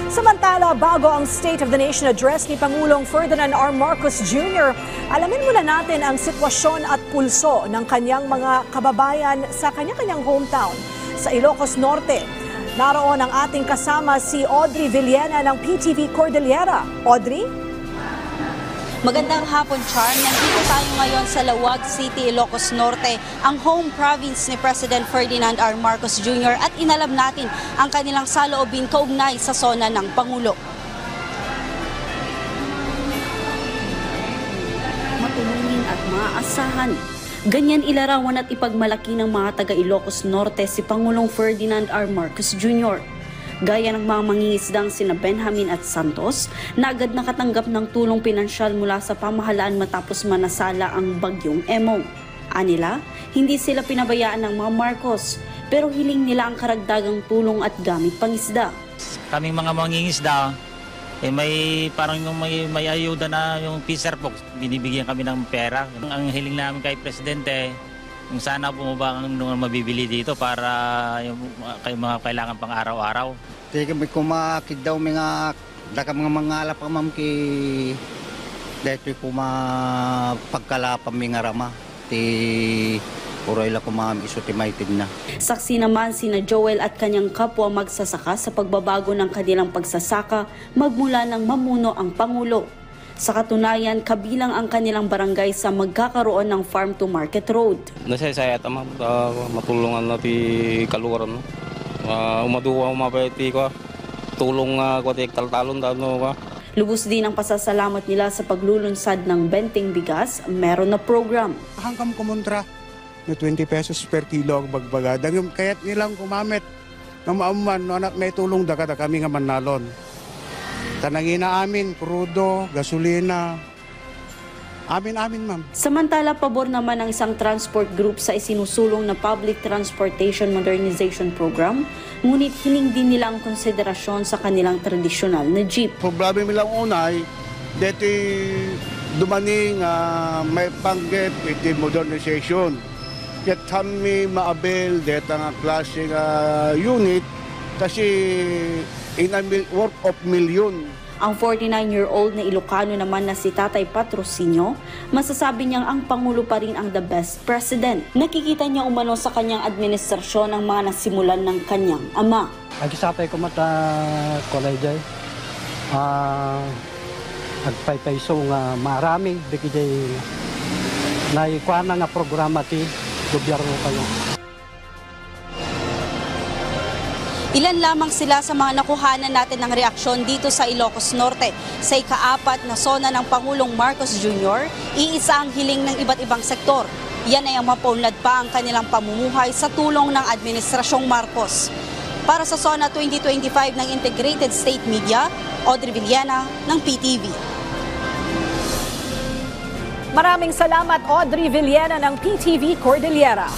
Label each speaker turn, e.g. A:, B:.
A: Samantala, bago ang State of the Nation address ni Pangulong Ferdinand R. Marcos Jr., alamin muna natin ang sitwasyon at pulso ng kanyang mga kababayan sa kanya-kanyang hometown sa Ilocos Norte. Naroon ang ating kasama si Audrey Villena ng PTV Cordillera. Audrey?
B: Magandang hapon, Char. Nandito tayo ngayon sa Lawag City, Ilocos Norte, ang home province ni President Ferdinand R. Marcos Jr. at inalam natin ang kanilang saloobin kaugnay sa sona ng Pangulo. Matulungin at maaasahan. Ganyan ilarawan at ipagmalaki ng mga taga Ilocos Norte si Pangulong Ferdinand R. Marcos Jr. Gaya ng mga mangingisdang sina Benjamin at Santos na agad nakatanggap ng tulong pinansyal mula sa pamahalaan matapos manasala ang bagyong Emong. Anila, hindi sila pinabayaan ng mga Marcos pero hiling nila ang karagdagang tulong at gamit pangisda.
C: Kaming mga mangingisda, may parang yung may ayuda na yung Fisher Box, binibigyan kami ng pera. Ang hiling namin kay Presidente, kung sana bumaba ang mabibili dito para yung mga kailangan pang araw-araw.
D: Sige, may kumakid daw mga mangalap pa ma'am ki dahil pagkalapang mga rama. Uray la kumam iso timaitin na.
B: Saksi naman sina Joel at kanyang kapwa magsasaka sa pagbabago ng kanilang pagsasaka magmula ng mamuno ang Pangulo. Sa katunayan, kabilang ang kanilang barangay sa magkakaroon ng farm to market road.
E: Nasaya tama matulungan natin kaluwaran. Umaduwa umapiti ko. Tulong ko ti taltalon dano ka.
B: Lubos din ang pasasalamat nila sa paglulunsad ng Benteng Bigas, meron na program.
F: Hanggang kumontra na 20 pesos per kilo ang bagbaga. Kaya't nilang kumamit ng maamuman no anak may tulong daga kami nga manalon. Tanangin na amin, krudo, gasolina. Amin, ma'am.
B: Samantala, pabor naman ang isang transport group sa isinusulong na Public Transportation Modernization Program, ngunit hiling din nila ang konsiderasyon sa kanilang tradisyonal na jeep.
F: Problema nilang unay, dito dumaning may panggap iti modernization. Ket kami maabel dito ang klaseng unit kasi in a worth of million.
B: Ang 49-year-old na Ilocano naman na si Tatay Patrocinio, masasabi niyang ang Pangulo pa rin ang the best president. Nakikita niya umano sa kanyang administrasyon ang mga nasimulan ng kanyang ama.
G: Agisapay ko mata kolejay. Agpaypayso nga maraming dikijay naikuha na nga programa ti gobyerno kayo.
B: Ilan lamang sila sa mga nakuhanan natin ng reaksyon dito sa Ilocos Norte. Sa ika-4 na sona ng Pangulong Marcos Jr., iisa ang hiling ng iba't ibang sektor. Yan ay ang mapaunlad pa ang kanilang pamumuhay sa tulong ng Administrasyong Marcos. Para sa Sona 2025 ng Integrated State Media, Audrey Villena ng PTV.
A: Maraming salamat, Audrey Villena ng PTV Cordillera.